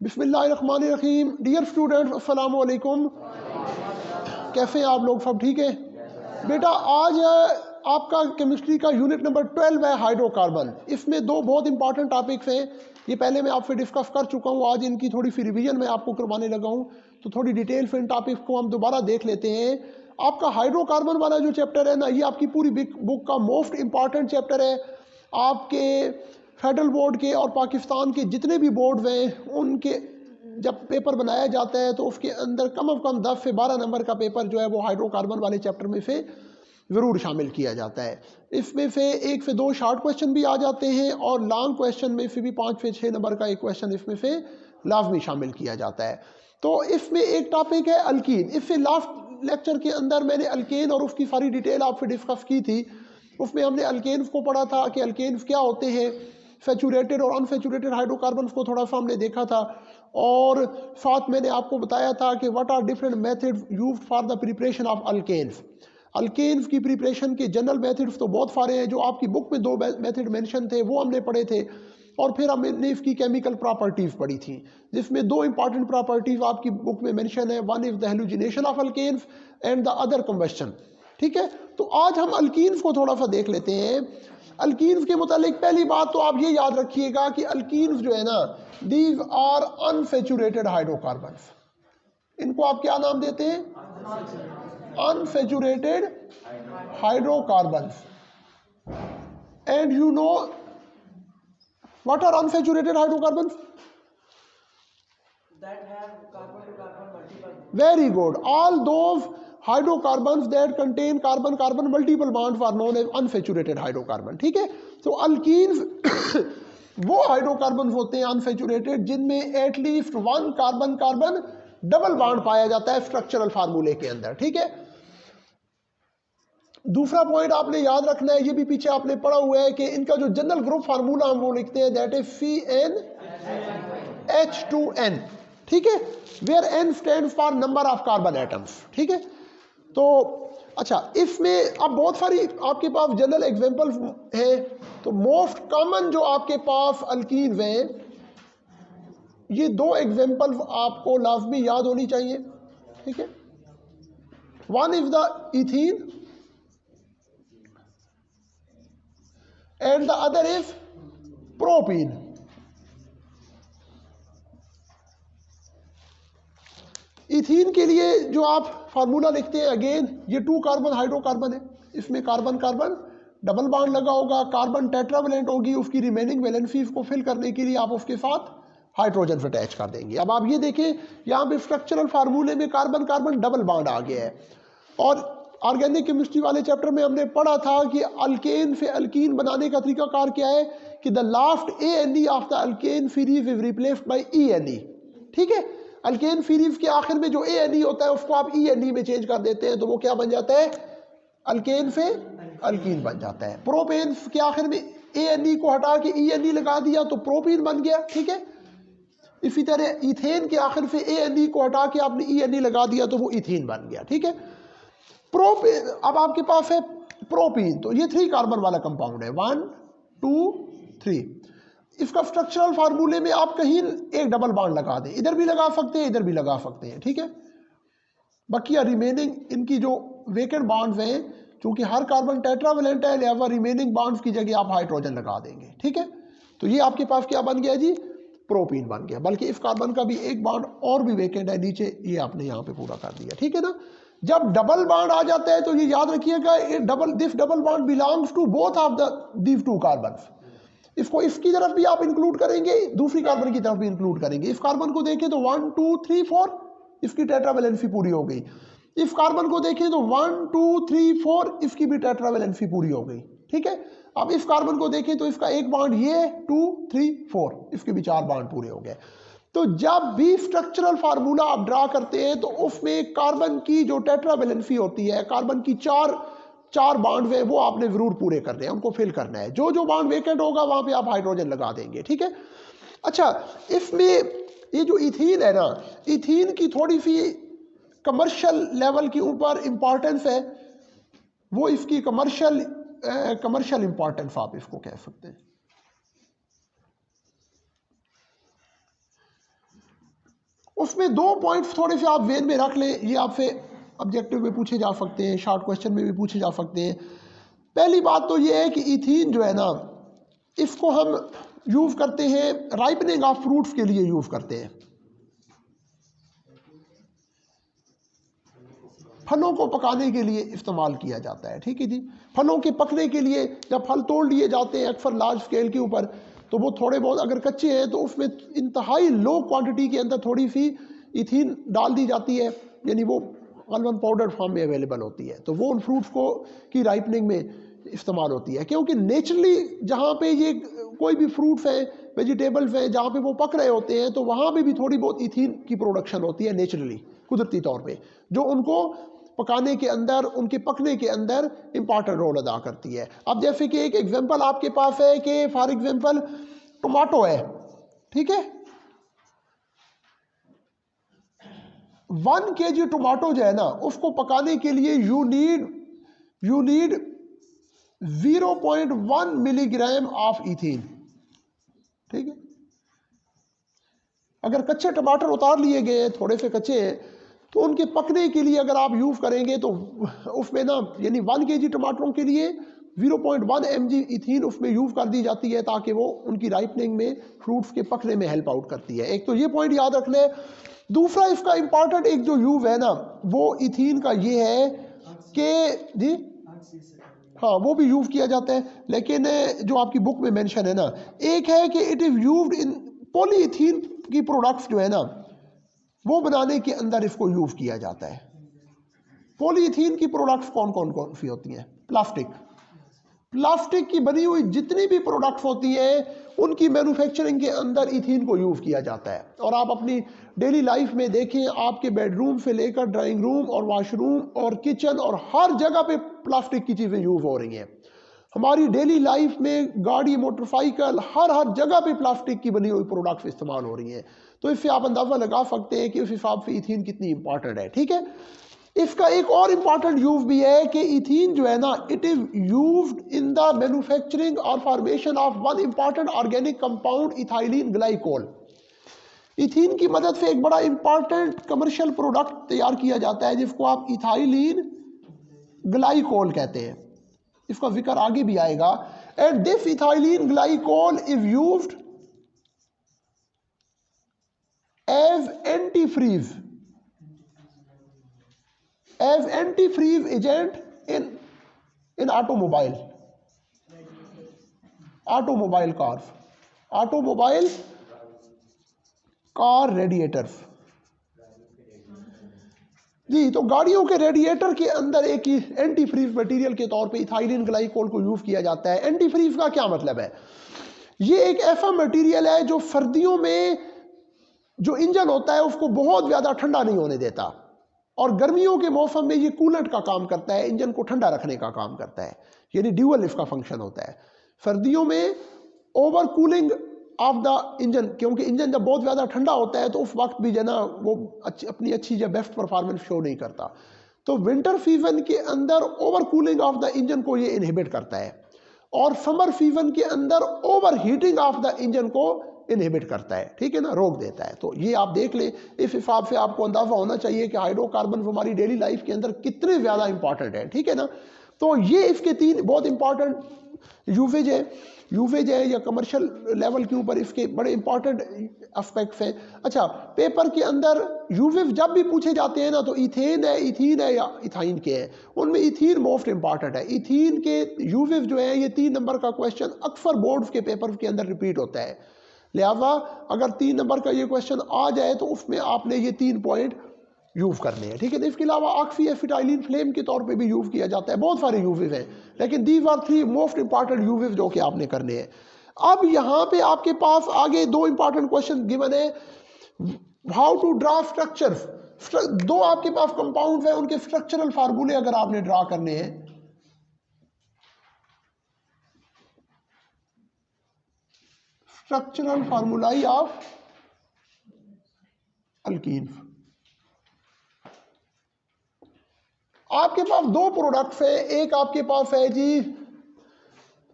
बिस्मिल्लाहिर्रहमानिर्रहीम। Dear students, अस्सलाम वालेकुम। कैसे हैं आप लोग? सब ठीक है? बेटा आज आपका केमिस्ट्री का यूनिट नंबर 12 है, हाइड्रोकार्बन। इसमें दो बहुत इंपॉर्टेंट टॉपिक्स हैं। ये पहले मैं आपसे डिस्कस कर चुका हूँ, आज इनकी थोड़ी सी रिवीजन मैं आपको करवाने लगा हूँ। तो थोड़ी डिटेल से इन टॉपिक्स को हम दोबारा देख लेते हैं। आपका हाइड्रोकार्बन वाला जो चैप्टर है ना, ये आपकी पूरी बुक का मोस्ट इंपॉर्टेंट चैप्टर है। आपके फेडरल बोर्ड के और पाकिस्तान के जितने भी बोर्ड हैं, उनके जब पेपर बनाया जाता है तो उसके अंदर कम से कम 10 से 12 नंबर का पेपर जो है वो हाइड्रोकार्बन वाले चैप्टर में से ज़रूर शामिल किया जाता है। इसमें से 1 से 2 शॉर्ट क्वेश्चन भी आ जाते हैं और लॉन्ग क्वेश्चन में से भी 5 से 6 नंबर का एक क्वेश्चन इसमें से लाजमी शामिल किया जाता है। तो इसमें एक टॉपिक है अल्कीन। इससे लास्ट लेक्चर के अंदर मैंने अल्केन और उसकी सारी डिटेल आपसे डिस्कस की थी। उसमें हमने अल्केन्स को पढ़ा था कि अल्केन्स क्या होते हैं, सैचुरेटेड और अनसैचुरेटेड हाइड्रोकार्बन्स को थोड़ा सा हमने देखा था। और साथ मैंने आपको बताया था कि what are different methods used for the preparation of alkenes. Alkenes की प्रिपरेशन के जनरल मेथड्स तो बहुत सारे हैं। जो आपकी बुक में 2 मेथड मेंशन थे वो हमने पढ़े थे। और फिर हमने इसकी केमिकल प्रॉपर्टीज़ पढ़ी थी, जिसमें 2 इंपॉर्टेंट प्रॉपर्टीज़ आपकी बुक में मेंशन है। One is the halogenation of alkanes and the other combustion. ठीक है, तो आज हम अल्कीन्स को थोड़ा सा देख लेते हैं। अल्कीन्स के मुतालिक पहली बात तो आप ये याद रखिएगा कि अल्कीन्स जो है ना, दीज आर अनसैचुरेटेड हाइड्रोकार्बन्स। इनको आप क्या नाम देते हैं? Unsaturated hydrocarbons. And you know what are unsaturated hydrocarbons? That have carbon to carbon multiple. Very good. All those hydrocarbons that contain carbon-carbon multiple bonds are known as unsaturated hydrocarbon. ठीक है, तो alkenes वो hydrocarbon होते हैं unsaturated जिनमें at least 1 carbon-carbon double bond पाया जाता है स्ट्रक्चरल फार्मूले के अंदर। ठीक है, दूसरा पॉइंट आपने याद रखना है, ये भी पीछे आपने पढ़ा हुआ है कि इनका जो जनरल ग्रुप फार्मूला हम वो लिखते हैं, दैट इज CnH2n। ठीक है, where n stands for number of carbon atoms. ठीक है, तो अच्छा, इसमें अब बहुत सारी आपके पास जनरल एग्जांपल्स हैं। तो मोस्ट कॉमन जो आपके पास अल्कीन्स हैं, ये 2 एग्जांपल्स आपको लाजमी याद होनी चाहिए। ठीक है, one is the ethene and the other is propene. Ethene के लिए जो आप फार्मूला लिखते हैं, अगेन ये 2 कार्बन हाइड्रोकार्बन है। इसमें कार्बन कार्बन डबल बॉन्ड लगा होगा, कार्बन टेट्रावेलेंट होगी। उसकी रिमेनिंग वैलेंसीज को फिल करने के लिए आप उसके साथ हाइड्रोजन से अटैच कर देंगे। अब आप ये देखें, यहाँ पे स्ट्रक्चरल फार्मूले में कार्बन कार्बन डबल बॉन्ड आ गया है। और ऑर्गेनिक केमिस्ट्री वाले चैप्टर में हमने पढ़ा था कि अल्केन से अल्कीन बनाने का तरीकाकार क्या है कि the last ANE of the alkane series is replaced by ENE। ठीक है, अल्केन सीरीज के आखिर में जो ANE होता है उसको आप ENE में चेंज कर देते हैं, तो वो क्या बन जाता है? अल्केन से अल्कीन बन जाता है। प्रोपेन के आखिर में ANE को हटा के ENE लगा दिया तो प्रोपीन बन गया। ठीक है, इसी तरह इथेन के आखिर से ANE को हटा के आपने ENE लगा दिया तो वो इथीन बन गया। ठीक है, प्रोपीन अब आपके पास है प्रोपीन, तो ये 3 कार्बन वाला कंपाउंड है, 1 2 3। इसका स्ट्रक्चरल फार्मूले में आप कहीं एक डबल बॉन्ड लगा दें, इधर भी लगा सकते हैं, इधर भी लगा सकते हैं। ठीक है, बाकी रिमेनिंग इनकी जो वेकेंट बॉन्ड्स हैं, क्योंकि हर कार्बन टेट्रावेलेंट है, लिहाजा रिमेनिंग बॉन्ड्स की जगह आप हाइड्रोजन लगा देंगे। ठीक है, तो ये आपके पास क्या बन गया जी? प्रोपीन बन गया। बल्कि इस कार्बन का भी एक बॉन्ड और भी वेकेंट है नीचे, ये आपने यहाँ पे पूरा कर दिया। ठीक है ना, जब डबल बॉन्ड आ जाता है तो ये याद रखिएगा, this double bond belongs to both of these 2 carbons. इसको इसकी तरफ भी आप इंक्लूड करेंगे, दूसरी कार्बन की तरफ भी इंक्लूड करेंगे। इस कार्बन को देखें तो 1 2 3 4 इसकी टेट्रावेलेंसी पूरी हो गई। इस कार्बन को देखें तो 1 2 3 4 इसकी भी टेट्रावेलेंसी पूरी हो गई। ठीक है, अब इस कार्बन को देखें तो इसका एक बॉन्ड ये 2 3 4 इसके भी 4 बॉन्ड पूरे हो गए। तो जब भी स्ट्रक्चरल फार्मूला आप ड्रा करते हैं तो उसमें कार्बन की जो टेट्रावेलेंसी होती है, कार्बन की चार बॉन्ड है, वो आपने जरूर पूरे करने हैं, उनको फिल करना है। जो जो बॉन्ड वेकेंट होगा वहां पे आप हाइड्रोजन लगा देंगे। ठीक है, अच्छा, इसमें ये जो इथीन है ना, इथीन की थोड़ी सी कमर्शियल लेवल के ऊपर इंपॉर्टेंस है। वो इसकी कमर्शियल इंपॉर्टेंस आप इसको कह सकते हैं। उसमें 2 पॉइंट्स थोड़े से आप ज़हन में रख लें, ये आपसे ऑब्जेक्टिव में पूछे जा सकते हैं, शॉर्ट क्वेश्चन में भी पूछे जा सकते हैं। पहली बात तो ये है कि इथीन जो है ना, इसको हम यूज़ करते हैं राइपनिंग ऑफ फ्रूट्स के लिए यूज़ करते हैं, फलों को पकाने के लिए इस्तेमाल किया जाता है। ठीक है जी, फलों के पकने के लिए जब फल तोड़ लिए जाते हैं अक्सर लार्ज स्केल के ऊपर, तो वो थोड़े बहुत अगर कच्चे हैं तो उसमें इंतहाई लो क्वांटिटी के अंदर थोड़ी सी इथीन डाल दी जाती है, यानी वो गलबन पाउडर फॉर्म में अवेलेबल होती है, तो वो उन फ्रूट्स को की राइपनिंग में इस्तेमाल होती है। क्योंकि नेचुरली जहाँ पे ये कोई भी फ्रूट्स हैं, वेजिटेबल्स हैं, जहाँ पे वो पक रहे होते हैं, तो वहाँ पे भी थोड़ी बहुत इथीन की प्रोडक्शन होती है नेचुरली, कुदरती तौर पे, जो उनको पकाने के अंदर, उनके पकने के अंदर इंपॉर्टेंट रोल अदा करती है। अब जैसे कि एक एग्जांपल आपके पास है कि फॉर एग्जांपल टमाटो है, ठीक है, 1 kg टमाटो जो है ना, उसको पकाने के लिए you need 0.1 milligram of ethene. ठीक है, अगर कच्चे टमाटर उतार लिए गए, थोड़े से कच्चे हैं, तो उनके पकने के लिए अगर आप यूज़ करेंगे तो उसमें ना, यानी 1 kg टमाटरों के लिए 0.1 mg इथीन उसमें यूज़ कर दी जाती है, ताकि वो उनकी राइपनिंग में, फ्रूट्स के पकने में हेल्प आउट करती है। एक तो ये पॉइंट याद रख ले। दूसरा इसका इंपॉर्टेंट एक जो यूज़ है ना, वो इथीन का ये है कि जी हाँ, वो भी यूज़ किया जाता है, लेकिन जो आपकी बुक में मेंशन है ना, एक है कि it is used in polyethene की प्रोडक्ट्स जो है ना, वो बनाने के अंदर इसको यूज़ किया जाता है। पॉलीइथीन की प्रोडक्ट्स कौन सी होती हैं? प्लास्टिक की बनी हुई जितनी भी प्रोडक्ट्स होती हैं, उनकी मैन्युफैक्चरिंग के अंदर इथीन को यूज़ किया जाता है। और आप अपनी डेली लाइफ में देखें, आपके बेडरूम से लेकर ड्राइंग रूम और वॉशरूम और किचन और हर जगह पे प्लास्टिक की चीज़ें यूज़ हो रही हैं। हमारी डेली लाइफ में गाड़ी, मोटरसाइकिल, हर जगह पे प्लास्टिक की बनी हुई प्रोडक्ट्स इस्तेमाल हो रही हैं। तो इससे आप अंदाज़ा लगा सकते हैं कि उस हिसाब से इथीन कितनी इंपॉर्टेंट है। ठीक है, इसका एक और इंपॉर्टेंट यूज भी है कि इथीन जो है ना, it is used in the manufacturing और formation of one important organic compound, ethylene glycol. Ethene की मदद से एक बड़ा इंपॉर्टेंट कमर्शियल प्रोडक्ट तैयार किया जाता है, जिसको आप इथाइलिन ग्लाइकोल कहते हैं। इसका जिक्र आगे भी आएगा। And this ethylene glycol is used as antifreeze agent in automobile car radiators। जी, तो गाड़ियों के रेडिएटर के अंदर एक एंटी फ्रीज मटेरियल के तौर पे इथाइलिन ग्लाइकोल को यूज किया जाता है। एंटी फ्रीज का क्या मतलब है? ये एक ऐसा मटेरियल है जो सर्दियों में जो इंजन होता है उसको बहुत ज्यादा ठंडा नहीं होने देता, और गर्मियों के मौसम में ये कूलेंट का काम करता है, इंजन को ठंडा रखने का काम करता है, यानी ड्यूअल इसका फंक्शन होता है। सर्दियों में over cooling of the engine, क्योंकि इंजन जब बहुत ज़्यादा ठंडा होता है तो उस वक्त भी जो ना वो अपनी अच्छी या बेस्ट परफॉर्मेंस शो नहीं करता। तो विंटर सीजन के अंदर over cooling of the engine को ये इनहिबिट करता है, और समर सीजन के अंदर over heating of the engine को इनहिबिट करता है। ठीक है ना, रोक देता है। तो ये आप देख लें, इस हिसाब से आपको अंदाजा होना चाहिए कि हाइड्रोकार्बन हमारी डेली लाइफ के अंदर कितने ज़्यादा इंपॉर्टेंट है। ठीक है ना, तो ये इसके 3 बहुत इंपॉर्टेंट यूसेज है या कमर्शियल लेवल के ऊपर इसके बड़े इंपॉर्टेंट एस्पेक्ट्स हैं। अच्छा, पेपर के अंदर यूसेज जब भी पूछे जाते हैं ना, तो इथेन है, इथीन है या इथाइन के हैं, उनमें इथीन मोस्ट इंपॉर्टेंट है। इथीन के यूसेज जो है, ये 3 नंबर का क्वेश्चन अक्सर बोर्ड्स के पेपर के अंदर रिपीट होता है। लिहाजा अगर 3 नंबर का ये क्वेश्चन आ जाए तो उसमें आपने ये 3 पॉइंट यूज करने हैं। ठीक है, इसके अलावा ऑक्सी एसिटाइलिन फ्लेम के तौर पे भी यूज किया जाता है। बहुत सारे यूजेज हैं, लेकिन these are 3 most important uses जो कि आपने करने हैं। अब यहाँ पे आपके पास आगे 2 इंपॉर्टेंट क्वेश्चन गिवन है, हाउ टू ड्रा स्ट्रक्चर्स। 2 आपके पास कंपाउंड है, उनके स्ट्रक्चरल फार्मूले अगर आपने ड्रा करने हैं। Structural formulae of alkene. आपके पास 2 प्रोडक्ट्स है, एक आपके पास है जी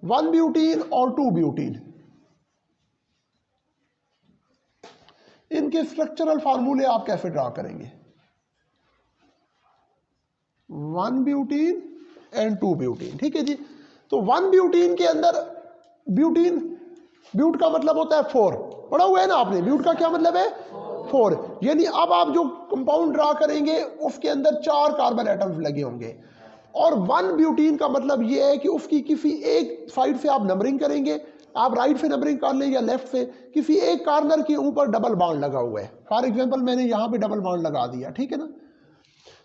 1 ब्यूटीन और 2 ब्यूटीन। इन इनके स्ट्रक्चरल फार्मूले आप कैसे ड्रा करेंगे? 1 ब्यूटीन एंड 2 ब्यूटीन, ठीक है जी। तो 1 ब्यूटीन के अंदर ब्यूटीन, ब्यूट का मतलब होता है 4, पढ़ा हुआ है ना आपने, ब्यूट का क्या मतलब है 4, यानी अब आप जो कंपाउंड ड्रा करेंगे उसके अंदर 4 कार्बन एटम्स लगे होंगे। और 1 ब्यूटीन का मतलब ये है कि उसकी किसी एक साइड से आप नंबरिंग करेंगे, आप राइट से नंबरिंग कर लें या लेफ्ट से, किसी एक कार्नर के ऊपर डबल बॉन्ड लगा हुआ है। फॉर एग्जांपल मैंने यहाँ पे डबल बॉन्ड लगा दिया, ठीक है ना।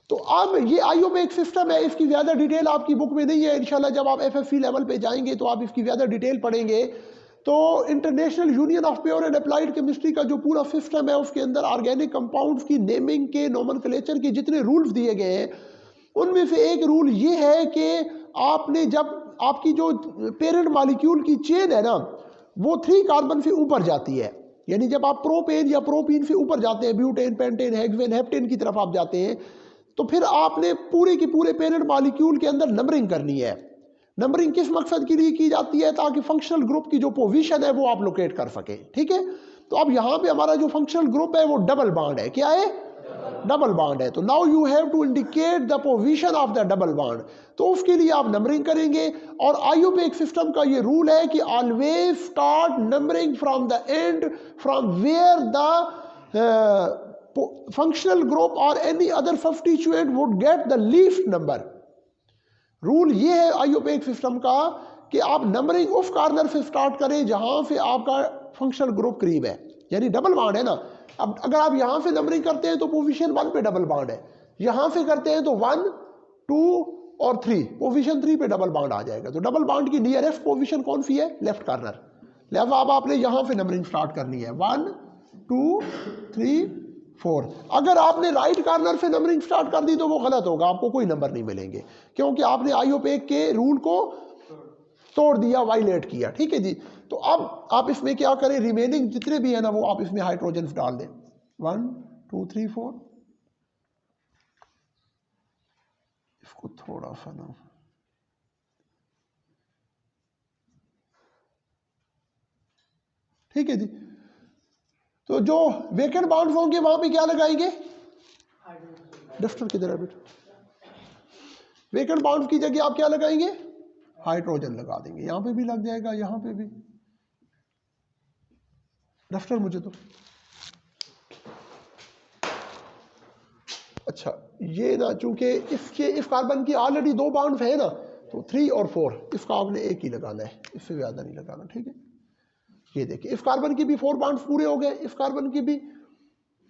तो अब ये आईयूपैक सिस्टम है, इसकी ज़्यादा डिटेल आपकी बुक में नहीं है, इंशाल्लाह जब आप एफएफसी लेवल पे जाएंगे तो आप इसकी ज़्यादा डिटेल पढ़ेंगे। तो international union of pure and applied chemistry का जो पूरा सिस्टम है उसके अंदर ऑर्गेनिक कंपाउंड्स की नेमिंग के, नोमेनक्लेचर के जितने रूल्स दिए गए हैं, उनमें से एक रूल ये है कि आपने जब आपकी जो पेरेंट मॉलिक्यूल की चेन है ना वो 3 कार्बन से ऊपर जाती है, यानी जब आप प्रोपेन या प्रोपीन से ऊपर जाते हैं, ब्यूटेन, पेंटेन, हेक्सेन, हेप्टेन की तरफ आप जाते हैं, तो फिर आपने पूरे की पूरे पेरेंट मॉलिक्यूल के अंदर नंबरिंग करनी है। नंबरिंग किस मकसद के लिए की जाती है? ताकि फंक्शनल ग्रुप की जो पोजीशन है वो आप लोकेट कर सके, ठीक है। तो अब यहाँ पे हमारा जो फंक्शनल ग्रुप है वो डबल बॉन्ड है, क्या है? डबल बॉन्ड है। तो now you have to indicate the position of the double bond, तो उसके लिए आप नंबरिंग करेंगे। और आईयूपैक सिस्टम का ये रूल है कि always start numbering from the end from where the functional group और any other substituent would get the least number. Rule ये है आईयूपैक सिस्टम का कि आप नंबरिंग उस कार्नर से स्टार्ट करें जहां से आपका फंक्शनल ग्रुप करीब है, यानी डबल बॉन्ड है ना। अब अगर आप यहां से नंबरिंग करते हैं तो पोजीशन 1 पे डबल बॉन्ड है, यहां से करते हैं तो 1, 2 और 3, पोजीशन 3 पे डबल बॉन्ड आ जाएगा। तो डबल बॉन्ड की नियरेस्ट पोजीशन कौन सी है? Left corner. लिहाजा अब आपने यहां से नंबरिंग स्टार्ट करनी है 1, 2, 3, 4। अगर आपने राइट कार्नर से नंबरिंग स्टार्ट कर दी तो वो गलत होगा, आपको कोई नंबर नहीं मिलेंगे, क्योंकि आपने आईयूपैक के रूल को तोड़ दिया, वायलेट किया, ठीक है जी। तो अब आप इसमें क्या करें, रिमेनिंग जितने भी है ना वो आप इसमें हाइड्रोजन डाल दें, 1, 2, 3, 4। इसको थोड़ा सा ना, ठीक है जी। तो जो वेकेंट बाउंड्स होंगे वहां पे क्या लगाएंगे? डस्टर किधर है बेटा? वेकेंट बाउंड्स की जगह आप क्या लगाएंगे? हाइड्रोजन लगा देंगे। यहां पे भी लग जाएगा, यहां पे भी। डस्टर मुझे तो अच्छा, ये ना चूंकि इसके इस कार्बन की ऑलरेडी 2 बाउंड्स है ना, तो 3 और 4 इसका आपने एक ही लगाना है, इससे ज्यादा नहीं लगाना, ठीक है। ये देखिए इस कार्बन की भी 4 बाउंड्स पूरे हो गए, इस कार्बन की भी,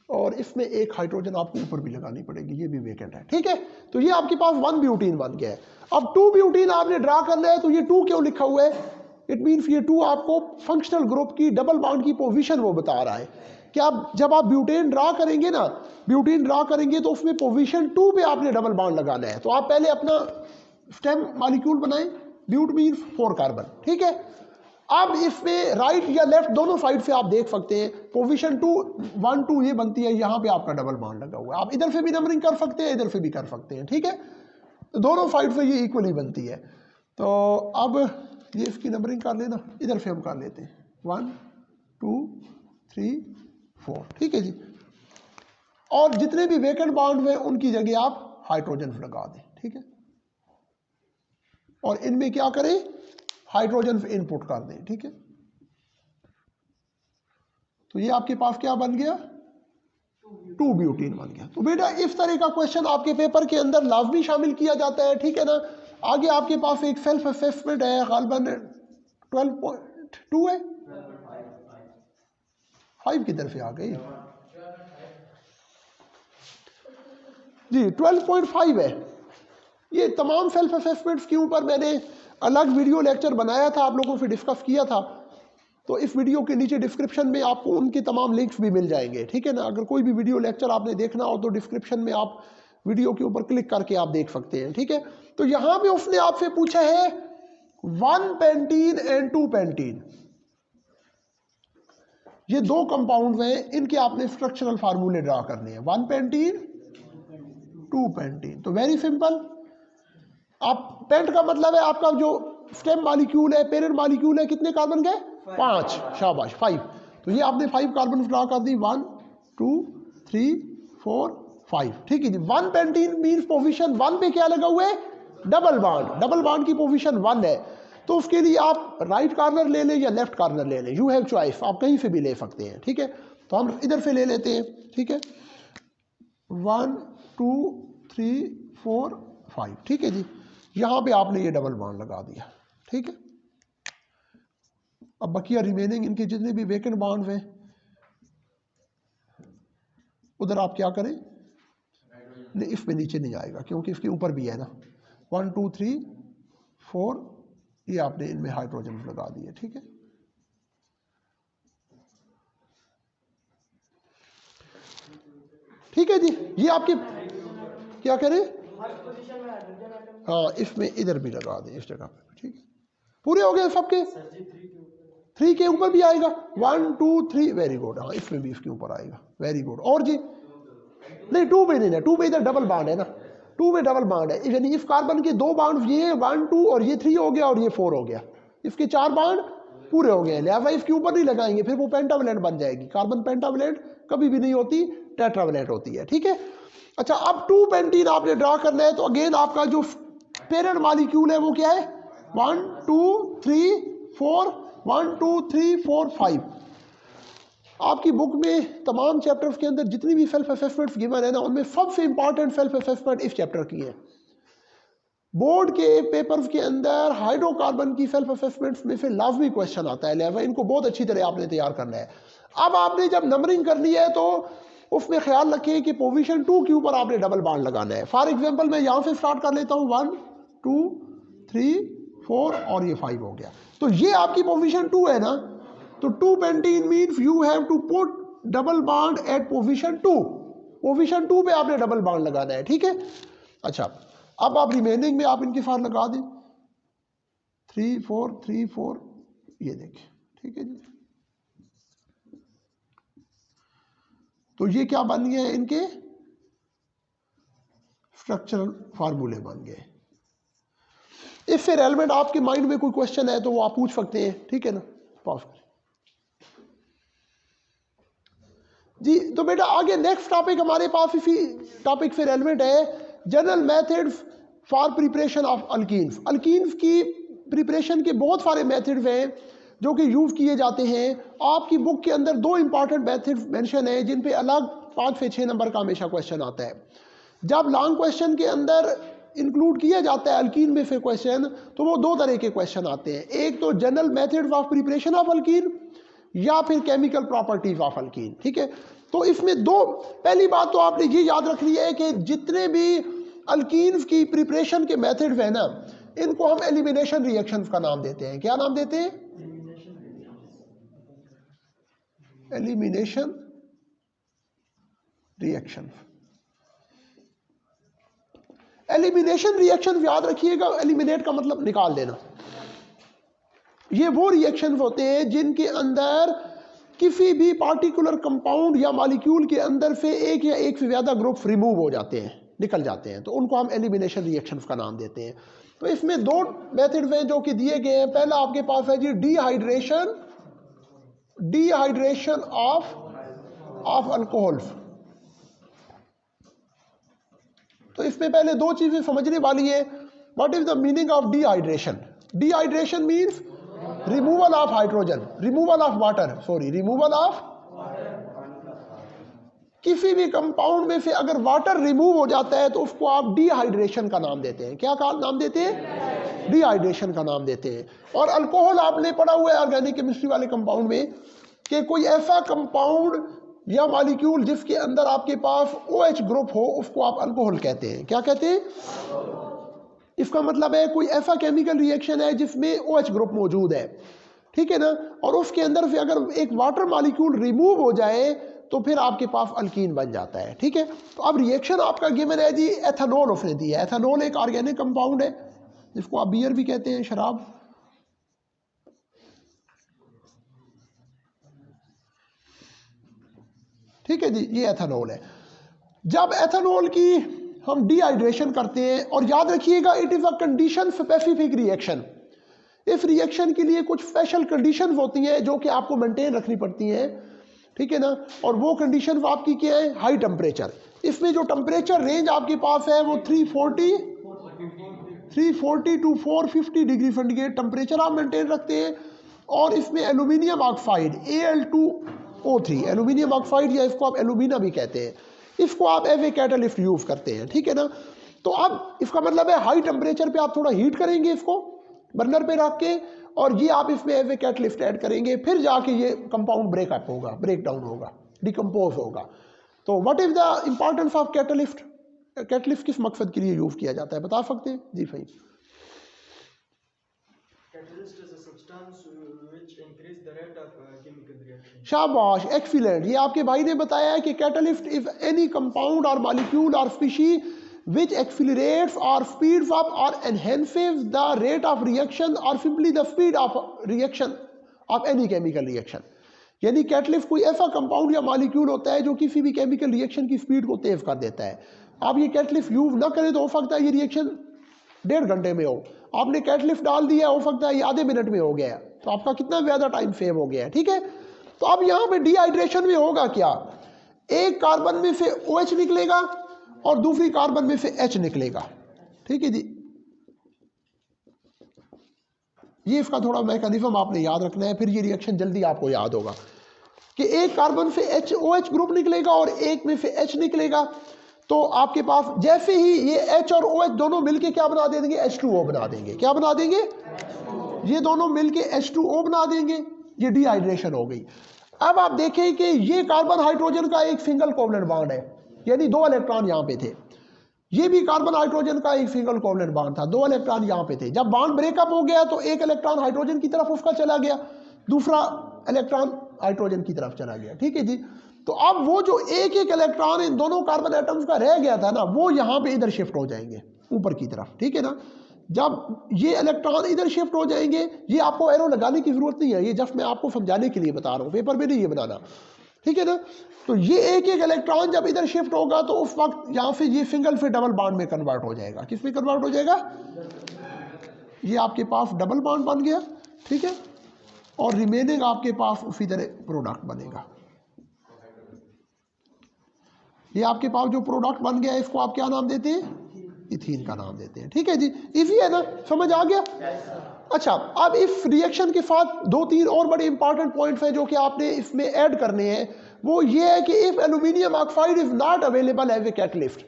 और इसमें एक हाइड्रोजन आपको ऊपर भी लगानी पड़ेगी, ये भी वेकेंट है, ठीक है। तो ये आपके पास 1 ब्यूटीन बन गया है। अब 2 ब्यूटीन आपने ड्रा करना है, तो ये 2 क्यों लिखा हुआ है? इट मीन्स ये 2 आपको फंक्शनल ग्रुप की डबल बॉन्ड की पोजीशन वो बता रहा है कि आप जब आप ब्यूटेन ड्रा करेंगे ना, ब्यूटेन ड्रा करेंगे तो उसमें पोजीशन 2 पे आपने डबल बॉन्ड लगाना है। तो आप पहले अपना स्टेम मॉलिक्यूल बनाएं, ब्यूट मीन्स 4 कार्बन, ठीक है। अब इसमें राइट या लेफ्ट दोनों साइड से आप देख सकते हैं पोजीशन 2, 1, 2 ये बनती है, यहां पे आपका डबल बॉन्ड लगा हुआ है। आप इधर से भी नंबरिंग कर सकते हैं, इधर से भी कर सकते हैं, ठीक है। तो दोनों साइड से ये इक्वली बनती है। तो अब ये इसकी नंबरिंग कर लेना, इधर से हम कर लेते हैं 1, 2, 3, 4, ठीक है जी। और जितने भी वेकेंट बॉन्ड हैं उनकी जगह आप हाइड्रोजन लगा दें, ठीक है। और इनमें क्या करें, हाइड्रोजन इनपुट कर दें, ठीक है। तो ये आपके पास क्या बन गया? 2 ब्यूटीन बन गया। तो बेटा इस तरह का क्वेश्चन आपके पेपर के अंदर लाजमी शामिल किया जाता है, ठीक है ना। आगे आपके पास एक सेल्फ असेसमेंट है, गालबन 12.2 है, 5 किधर से आ गई जी, 12.5 है। ये तमाम सेल्फ असेसमेंट्स के ऊपर मैंने अलग वीडियो लेक्चर बनाया था, आप लोगों से डिस्कस किया था। तो इस वीडियो के नीचे डिस्क्रिप्शन में आपको उनके तमाम लिंक्स भी मिल जाएंगे, ठीक है ना। अगर कोई भी वीडियो लेक्चर आपने देखना हो तो डिस्क्रिप्शन में आप वीडियो के ऊपर क्लिक करके आप देख सकते हैं, ठीक है। तो यहां पे उसने आपसे पूछा है 1 पेंटीन एंड 2 पेंटीन, ये 2 कंपाउंड हैं, इनके आपने स्ट्रक्चरल फार्मूले ड्रा करने हैं, 1 पेंटीन 2 पेंटीन। तो वेरी सिंपल, आप पेंट का मतलब है आपका जो स्टेम मॉलिक्यूल है, पेरेंट मॉलिक्यूल है, कितने कार्बन गए? 5, शाबाश 5। तो ये आपने 5 कार्बन ड्रा कर दी, 1, 2 3 4 5। ठीक है जी। 1 पेंटीन मीन्स पोजीशन 1 पे क्या लगा हुआ है, डबल बॉन्ड की पोजीशन 1 है। तो उसके लिए आप राइट कॉर्नर ले लें या लेफ्ट कॉर्नर ले लें, यू हैव चॉइस, आप कहीं से भी ले सकते हैं। ठीक है, तो हम इधर से ले लेते हैं। ठीक है, 1 2 3 4 5। ठीक है जी, यहाँ पे आपने ये डबल बॉन्ड लगा दिया। ठीक है, अब बकिया रिमेनिंग इनके जितने भी वेकेंट बॉन्ड्स हैं उधर आप क्या करें, नहीं इसमें नीचे नहीं आएगा क्योंकि इसके ऊपर भी है ना। 1 2 3 4 ये आपने इनमें हाइड्रोजन लगा दिए। ठीक है, ठीक है जी। ये आपके क्या करें, हाँ इसमें इधर भी लगा दें इस जगह पे। ठीक है, पूरे हो गए सबके। 3 के ऊपर भी आएगा, 1 2 3, वेरी गुड। हाँ इसमें भी इसके ऊपर आएगा, वेरी गुड। और जी नहीं 2 पे नहीं है, 2 पे इधर डबल बॉन्ड है ना, 2 में डबल बॉन्ड है, यानी इस कार्बन के 2 बॉन्ड, ये 1 2 और ये 3 हो गया और ये 4 हो गया, इसके 4 बॉन्ड पूरे हो गए। लिहाजा इसके ऊपर नहीं लगाएंगे, फिर वो पेंटावलेंट बन जाएगी। कार्बन पेंटावलेंट कभी भी नहीं होती, टेट्रावलेंट होती है। ठीक है, अच्छा अब 2 पेंटीन आपने ड्रा करना है, तो अगेन आपका जो पेरेंट मॉलिक्यूल है वो क्या है, 1 2 3 4, 1 2 3 4 5। आपकी बुक में तमाम चैप्टर्स के अंदर जितनी भी सेल्फ असेसमेंट्स गिवन है ना, उनमें सबसे इंपॉर्टेंट सेल्फ असेसमेंट इस चैप्टर की है। बोर्ड के पेपर्स के अंदर हाइड्रोकार्बन की सेल्फ असेसमेंट्स में से लाजमी क्वेश्चन आता है, लिहाजा इनको बहुत अच्छी तरह आपने तैयार करना है। अब आपने जब नंबरिंग करनी है तो उसमें ख्याल रखें कि पोजीशन 2 के ऊपर आपने डबल बॉन्ड लगाना है। फॉर एग्जांपल मैं यहाँ से स्टार्ट कर लेता हूँ, 1 2 3 4 और ये 5 हो गया। तो ये आपकी पोजीशन 2 है ना, तो 2 pentene means you have to put double bond at position 2। Position 2 पे आपने डबल बॉन्ड लगाना है। ठीक है, अच्छा अब आप रिमेनिंग में आप इनके साथ लगा दें 3 4 3 4, ये देखिए। ठीक है जी, तो ये क्या बन गए, इनके स्ट्रक्चरल फार्मूले बन गए। इससे रेलेवेंट आपके माइंड में कोई क्वेश्चन है तो वो आप पूछ सकते हैं। ठीक है ना, पॉज करें जी। तो बेटा आगे नेक्स्ट टॉपिक हमारे पास इसी टॉपिक से रेलेवेंट है, general methods for preparation of alkenes. Alkenes की प्रिपरेशन के बहुत सारे मेथड्स हैं जो कि यूज़ किए जाते हैं। आपकी बुक के अंदर 2 इंपॉर्टेंट मेथड्स मेंशन है जिन पे अलग 5 से 6 नंबर का हमेशा क्वेश्चन आता है। जब लॉन्ग क्वेश्चन के अंदर इंक्लूड किया जाता है अल्कीन में से क्वेश्चन, तो वो 2 तरह के क्वेश्चन आते हैं, एक तो general methods of preparation of alkyne या फिर केमिकल प्रॉपर्टीज ऑफ अल्कीन। ठीक है, तो इसमें 2, पहली बात तो आपने ये याद रखनी है कि जितने भी अल्कीन्स की प्रिपरेशन के मेथड्स हैं ना, इनको हम एलिमिनेशन रिएक्शंस का नाम देते हैं। क्या नाम देते हैं, एलिमिनेशन रिएक्शन। एलिमिनेशन रिएक्शन याद रखिएगा, एलिमिनेट का मतलब निकाल देना। ये वो रिएक्शन होते हैं जिनके अंदर किसी भी पार्टिकुलर कंपाउंड या मॉलिक्यूल के अंदर से एक या एक से ज्यादा ग्रुप रिमूव हो जाते हैं, निकल जाते हैं, तो उनको हम एलिमिनेशन रिएक्शंस का नाम देते हैं। तो इसमें 2 मेथड्स हैं जो कि दिए गए हैं। पहला आपके पास है जी डिहाइड्रेशन ऑफ अल्कोहल्स। तो इसमें पहले 2 चीजें समझने वाली है। What is the meaning of dehydration? Dehydration means removal of hydrogen, removal of water, sorry removal of, किसी भी कंपाउंड में से अगर वाटर रिमूव हो जाता है तो उसको आप डिहाइड्रेशन का नाम देते हैं। क्या नाम देते हैं? डिहाइड्रेशन का नाम देते हैं। और अल्कोहल आपने पढ़ा हुआ है ऑर्गेनिक केमिस्ट्री वाले कंपाउंड में कि कोई ऐसा कंपाउंड या मॉलिक्यूल जिसके अंदर आपके पास OH ग्रुप हो उसको आप अल्कोहल कहते हैं। क्या कहते हैं? इसका मतलब है कोई ऐसा केमिकल रिएक्शन है जिसमें OH ग्रुप मौजूद है। ठीक है ना, और उसके अंदर से अगर एक वाटर मॉलिक्यूल रिमूव हो जाए तो फिर आपके पास अल्कीन बन जाता है। ठीक है, तो अब रिएक्शन आपका गिवन है जी, एथेनॉल उसने दिया है। एथेनॉल एक ऑर्गेनिक कंपाउंड है जिसको आप बियर भी कहते हैं, शराब। ठीक है जी, ये एथेनॉल है। जब एथेनॉल की हम डिहाइड्रेशन करते हैं, और याद रखिएगा it is a condition specific reaction. इस रिएक्शन के लिए कुछ स्पेशल कंडीशन होती हैं जो कि आपको मेंटेन रखनी पड़ती हैं। ठीक है ना। और वो कंडीशन आपकी क्या है, हाई टेम्परेचर। इसमें जो टेम्परेचर रेंज आपके पास है वो 340 टू 450 डिग्री सेंटीग्रेड टेम्परेचर आप मेंटेन रखते हैं। और इसमें aluminium oxide Al2O3, aluminium oxide या इसको आप एल्यूमिना भी कहते हैं, इसको आप एज ए कैटलिस्ट यूज करते हैं, ठीक है ना। तो अब इसका मतलब है हाई टेम्परेचर पे आप थोड़ा हीट करेंगे इसको बर्नर पे रख के, और ये आप इसमें एज ए कैटलिस्ट ऐड करेंगे, फिर जाके ये कंपाउंड ब्रेकअप होगा, ब्रेक डाउन होगा, डिकम्पोज होगा। तो what is the importance of catalyst, catalyst किस मकसद के लिए यूज किया जाता है, बता सकते हैं जी भाई। Catalyst is a substance which increase the rate of chemical reaction. शाबाश, एक्सीलेंट। ये आपके भाई ने बताया है कि कैटलिस्ट इज एनी कंपाउंड और मॉलिक्यूल और species which accelerates or speeds up or enhances the rate of reaction or simply the speed of reaction of any chemical reaction। यानी कैटलिस्ट कोई ऐसा कंपाउंड या मॉलिक्यूल होता है जो किसी भी केमिकल रिएक्शन की स्पीड को तेज कर देता है। आप ये कैटलिस्ट यूज ना करें तो हो सकता है ये रिएक्शन 1.5 घंटे में हो, आपने कैटलिस्ट डाल दिया, हो सकता है ये आधे मिनट में हो गया, तो आपका कितना ज़्यादा टाइम सेव हो गया है, ठीक है। तो अब यहाँ पे डिहाइड्रेशन में होगा क्या, एक कार्बन में से OH निकलेगा और दूसरी कार्बन में से H निकलेगा, ठीक है जी। ये इसका थोड़ा मैकेनिज्म आपने याद रखना है, फिर ये रिएक्शन जल्दी आपको याद होगा कि एक कार्बन से OH ग्रुप निकलेगा और एक में से H निकलेगा। तो आपके पास जैसे ही ये H और OH दोनों मिलके क्या बना देंगे, H2O बना देंगे। क्या बना देंगे, ये दोनों मिलके H2O बना देंगे, ये डिहाइड्रेशन हो गई। अब आप देखें कि ये कार्बन हाइड्रोजन का एक सिंगल कोवलेंट बॉन्ड है, यानी 2 इलेक्ट्रॉन यहाँ पे थे, ये भी कार्बन हाइड्रोजन का एक सिंगल कोवलेंट बॉन्ड था, 2 इलेक्ट्रॉन यहाँ पे थे। जब बॉन्ड ब्रेकअप हो गया तो एक इलेक्ट्रॉन हाइड्रोजन की तरफ उसका चला गया, दूसरा इलेक्ट्रॉन हाइड्रोजन की तरफ चला गया, ठीक है जी। तो अब वो जो एक एक इलेक्ट्रॉन इन दोनों कार्बन एटम्स का रह गया था ना, वो यहाँ पे इधर शिफ्ट हो जाएंगे ऊपर की तरफ, ठीक है ना। जब ये इलेक्ट्रॉन इधर शिफ्ट हो जाएंगे, ये आपको एरो लगाने की जरूरत नहीं है, ये जस्ट मैं आपको समझाने के लिए बता रहा हूँ, पेपर में नहीं ये बनाना, ठीक है ना। तो ये एक एक इलेक्ट्रॉन जब इधर शिफ्ट होगा तो उस वक्त यहाँ से ये सिंगल से डबल बॉन्ड में कन्वर्ट हो जाएगा। किस में कन्वर्ट हो जाएगा, ये आपके पास डबल बॉन्ड बन गया, ठीक है, और रिमेनिंग आपके पास उसी तरह प्रोडक्ट बनेगा। ये आपके पास जो प्रोडक्ट बन गया इसको आप क्या नाम देते हैं, इथीन का नाम देते हैं, ठीक है जी। इजी है ना, समझ आ गया। अच्छा, अब इस रिएक्शन के साथ 2-3 और बड़े इंपॉर्टेंट पॉइंट्स हैं जो कि आपने इसमें ऐड करने हैं। वो ये है कि if aluminium oxide is not available as a catalyst,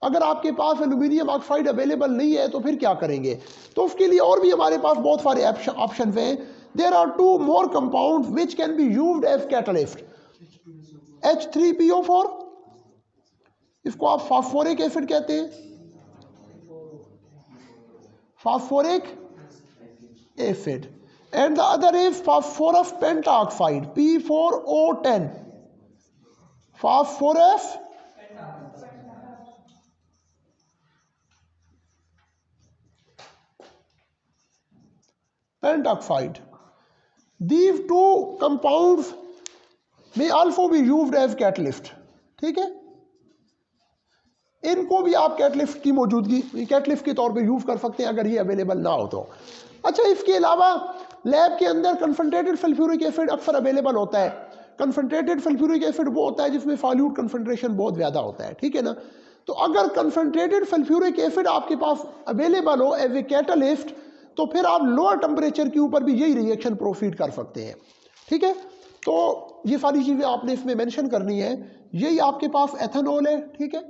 अगर आपके पास एल्यूमिनियम ऑक्साइड अवेलेबल नहीं है तो फिर क्या करेंगे, तो उसके लिए और भी हमारे पास बहुत सारे ऑप्शन हैं। There are 2 more compounds which can be used as catalyst. H3PO4, इसको आप फास्फोरिक एसिड कहते हैं, phosphoric acid, and the other is phosphorus pentaoxide P4O10, phosphorus pentaoxide. These 2 compounds may also be used as catalyst, ठीक है। इनको भी आप catalyst की मौजूदगी कैटलिस्ट के तौर पे यूज कर सकते हैं अगर ये अवेलेबल ना हो तो। अच्छा, इसके अलावा लैब के अंदर कंसंट्रेटेड सल्फ्यूरिक एसिड अक्सर अवेलेबल होता है। कंसंट्रेटेड सल्फ्यूरिक एसिड वो होता है जिसमें सॉल्यूट कंसंट्रेशन बहुत ज़्यादा होता है, ठीक है ना। तो अगर कंसंट्रेटेड सल्फ्यूरिक एसिड आपके पास अवेलेबल हो एज ए कैटलिस्ट, तो फिर आप लोअर टेम्परेचर के ऊपर भी यही रिएक्शन प्रोसीड कर सकते हैं, ठीक है। तो ये सारी चीज़ें आपने इसमें मेंशन करनी है। यही आपके पास एथेनॉल है, ठीक है।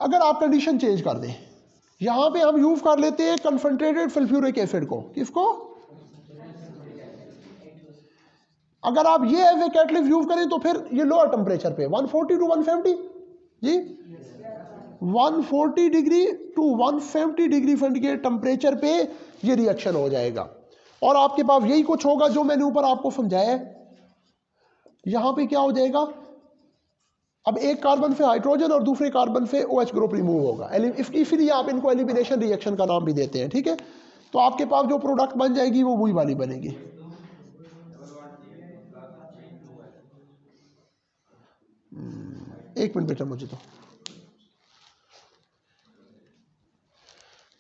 अगर आप कंडीशन चेंज कर दें, यहां पे हम यूज कर लेते हैं कंसंट्रेटेड सल्फ्यूरिक एसिड को, किसको, अगर आप ये एज ए कैटलिस्ट यूज करें तो फिर ये लोअर टेम्परेचर पे 140 टू 150 जी, 140 degree to 150 degree centigrade temperature पे ये रिएक्शन हो जाएगा। और आपके पास यही कुछ होगा जो मैंने ऊपर आपको समझाया है। यहां पे क्या हो जाएगा, अब एक कार्बन से हाइड्रोजन और दूसरे कार्बन से OH ग्रुप रिमूव होगा, इसीलिए आप इनको एलिमिनेशन रिएक्शन का नाम भी देते हैं, ठीक है। तो आपके पास जो प्रोडक्ट बन जाएगी वो वही वाली बनेगी। एक मिनट बेटा मुझे तो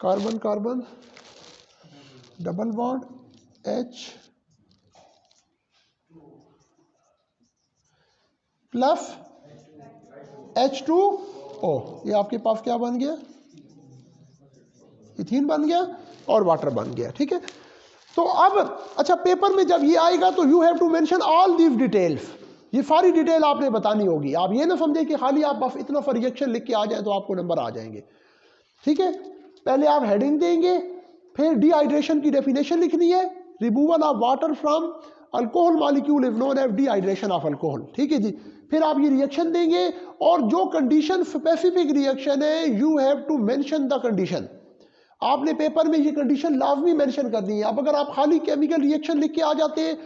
carbon carbon double bond H plus H2O, ये आपके पास क्या बन गया, इथीन बन गया और वाटर बन गया। ठीक है, तो अब अच्छा पेपर में जब ये आएगा तो you have to mention all these details, ये सारी डिटेल आपने बतानी होगी। आप ये ना समझे कि खाली आप बस इतना सा रिएक्शन लिख के आ जाए तो आपको नंबर आ जाएंगे। ठीक है, पहले आप हेडिंग देंगे, फिर डिहाइड्रेशन की डेफिनेशन लिखनी है, removal of water from alcohol molecule is known as dehydration of alcohol. ठीक है जी, फिर आप ये रिएक्शन देंगे और जो कंडीशन स्पेसिफिक रिएक्शन है you have to mention the condition. आपने पेपर में ये कंडीशन लाजमी मेंशन करनी है। अब अगर आप खाली केमिकल रिएक्शन लिख के आ जाते,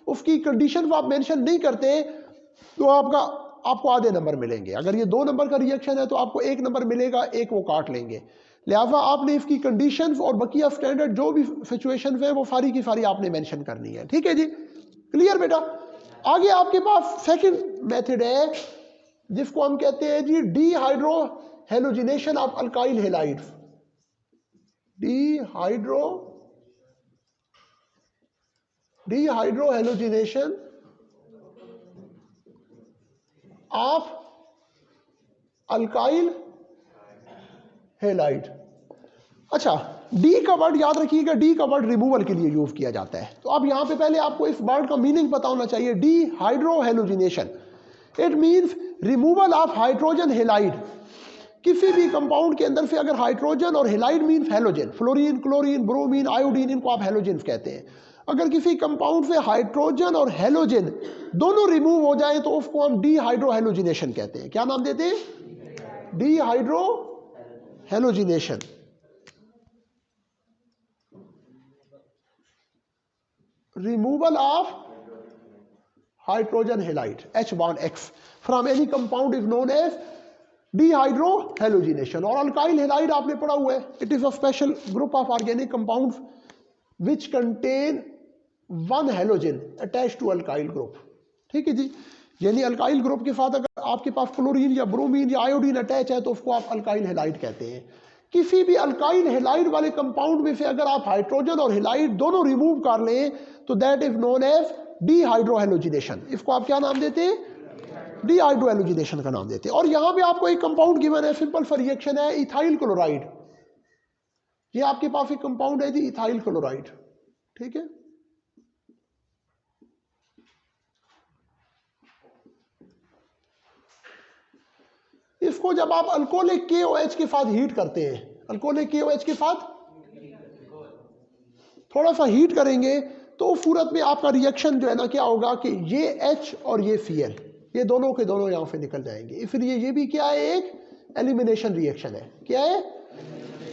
उसकी कंडीशन आप मेंशन नहीं करते, तो आपको आधे नंबर मिलेंगे। अगर ये 2 नंबर का रिएक्शन है तो आपको 1 नंबर मिलेगा, 1 वो काट लेंगे। लिहाजा आपने इसकी कंडीशंस और बकिया स्टैंडर्ड जो भी सिचुएशंस है वो सारी की सारी आपने मेंशन करनी है। ठीक है जी, क्लियर बेटा। आगे आपके पास सेकंड मेथड है जिसको हम कहते हैं जी dehydrohalogenation of alkyl halides. Dehydrohalogenation of alkyl halide. अच्छा, डी का वर्ड याद रखिएगा, डी का वर्ड रिमूवल के लिए यूज किया जाता है। तो अब यहां पे पहले आपको इस वर्ड का मीनिंग पता होना चाहिए। Dehydro halogenation, it means removal of hydrogen halide. किसी भी कंपाउंड के अंदर से अगर हाइड्रोजन और halide means halogen, fluorine, chlorine, bromine, iodine, इनको आप हैलोजन कहते हैं। अगर किसी कंपाउंड से हाइड्रोजन और हैलोजन दोनों रिमूव हो जाए तो उसको हम डीहाइड्रो हेलोजिनेशन कहते हैं। क्या नाम देते हैं? Dehydro halogenation. Removal of hydrogen halide H bond X from any compound is known as dehydro halogenation. और अल्काइल हैलाइड आपने पढ़ा हुआ है, it is a special group of organic compounds which contain one halogen attached to alkyl group। ठीक है जी, यानी alkyl group के साथ अगर आपके पास क्लोरीन या ब्रोमीन या आयोडीन अटैच है तो उसको आप अल्काइल हैलाइड कहते हैं। किसी भी अल्काइल हैलाइड वाले कंपाउंड में से अगर आप हाइड्रोजन और हैलाइड दोनों रिमूव कर लें तो that is known as dehydro halogenation. इसको आप क्या नाम देते हैं? डीहाइड्रो हेलोजिनेशन का नाम देते हैं। और यहां पे आपको एक कंपाउंड गिवन है, सिंपल सा रिएक्शन है, इथाइल क्लोराइड। ये आपके पास एक कंपाउंड है जी, इथाइल क्लोराइड। ठीक है, इसको जब आप अल्कोहलिक KOH के साथ हीट करते हैं, अल्कोहलिक KOH के साथ थोड़ा सा हीट करेंगे तो उस सूरत में आपका रिएक्शन जो है ना क्या होगा कि ये H और ये Cl, ये दोनों के दोनों यहां से निकल जाएंगे। इसलिए ये भी क्या है, एक एलिमिनेशन रिएक्शन है। क्या है?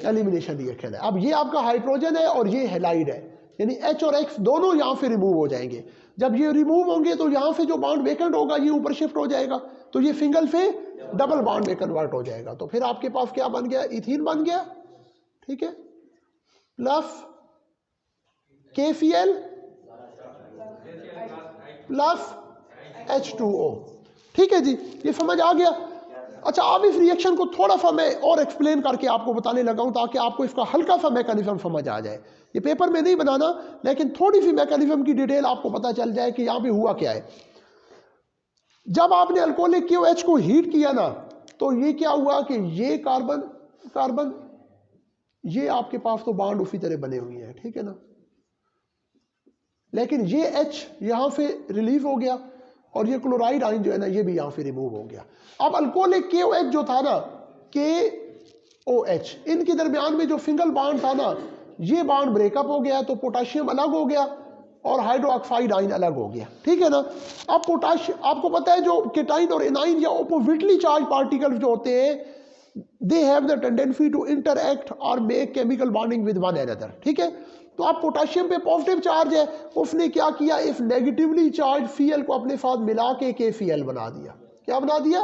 एलिमिनेशन रिएक्शन है। अब ये आपका हाइड्रोजन है और ये हैलाइड है, यानी H और X दोनों यहां से रिमूव हो जाएंगे। जब ये रिमूव होंगे तो यहां से जो बॉन्ड वेकेंट होगा ये ऊपर शिफ्ट हो जाएगा, तो ये सिंगल से डबल बॉन्ड में कन्वर्ट हो जाएगा। तो फिर आपके पास क्या बन गया? इथीन बन गया। ठीक है, प्लस KCl प्लस H2O। ठीक है जी, ये समझ आ गया। अच्छा, अब इस रिएक्शन को थोड़ा सा मैं और एक्सप्लेन करके आपको बताने लगा हूं ताकि आपको इसका हल्का सा मैकेनिज्म समझ आ जाए। ये पेपर में नहीं बनाना, लेकिन थोड़ी सी मैकेनिज्म की डिटेल आपको पता चल जाए कि यहां पे हुआ क्या है। जब आपने अल्कोहलिक KOH को हीट किया ना तो ये क्या हुआ कि ये कार्बन कार्बन ये आपके पास तो बॉन्ड उसी तरह बने हुए हैं। ठीक है ना, लेकिन ये H यहां से रिलीज हो गया और ये क्लोराइड आयन जो है ना ये भी यहां से रिमूव हो गया। अब अल्कोहलिक KOH जो था ना, KOH, इनके दरमियान में जो सिंगल बॉन्ड था ना, ये बॉन्ड ब्रेकअप हो गया, तो पोटाशियम अलग हो गया और हाइड्रोक्साइड आयन अलग हो गया। ठीक है ना। अब पोटाशियम, आपको पता है जो केटाइन और एनाइन या ऑपोजिटली चार्ज पार्टिकल्स जो होते हैं, they have the tendency to interact और make chemical bonding with one another. ठीक है, तो आप पोटाशियम पे पॉजिटिव चार्ज है, उसने क्या किया, इस नेगेटिवली चार्ज Cl को अपने साथ मिला के KCl बना दिया। क्या बना दिया?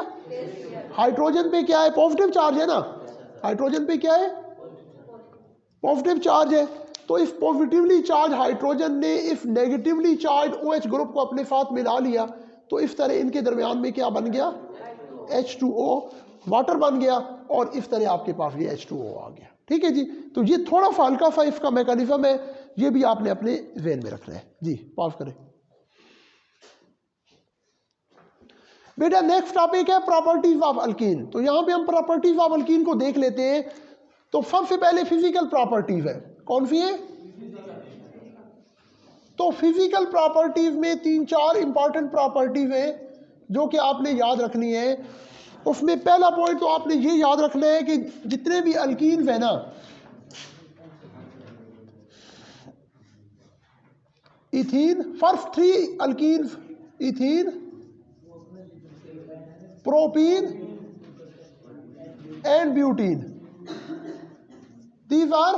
हाइड्रोजन पे क्या है, पॉजिटिव चार्ज है ना, हाइड्रोजन पे क्या है, पॉजिटिव चार्ज है। तो इस पॉजिटिवली चार्ज हाइड्रोजन ने इस नेगेटिवली चार्ज OH ग्रुप को अपने साथ मिला लिया, तो इस तरह इनके दरमियान में क्या बन गया, H2O, वाटर बन गया, और इस तरह आपके पास ये H2O आ गया। ठीक है जी। तो ये थोड़ा सा हल्का सा इसका मैकेनिज्म है, ये भी आपने अपने ज़हन में रखना है जी। पॉज करें बेटा। नेक्स्ट टॉपिक है प्रॉपर्टीज ऑफ अल्कीन। तो यहां पे हम प्रॉपर्टीज ऑफ अल्कीन को देख लेते हैं। तो सबसे पहले फिजिकल प्रॉपर्टीज है, कौन सी है? तो फिजिकल प्रॉपर्टीज में 3-4 इंपॉर्टेंट प्रॉपर्टीज है जो कि आपने याद रखनी है। उसमें पहला पॉइंट तो आपने ये याद रखना है कि जितने भी अल्कीन्स है ना, ethene, first 3 alkenes, ethene, propene and butene, these are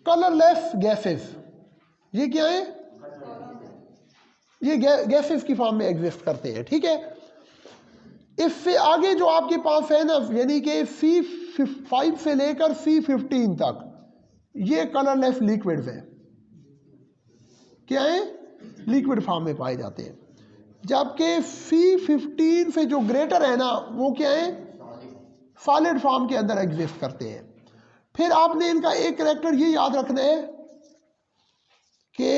colourless gases. ये क्या है? ये गैसेस की फॉर्म में एग्जिस्ट करते हैं, ठीक है। इससे आगे जो आपके पास है ना, यानी कि C5 से लेकर C15 तक, ये कलरलेस लिक्विड्स हैं। क्या है? लिक्विड फॉर्म में पाए जाते हैं। जबकि C15 से जो ग्रेटर है ना, वो क्या है? सॉलिड फॉर्म के अंदर एग्जिस्ट करते हैं। फिर आपने इनका एक कैरेक्टर ये याद रखना है कि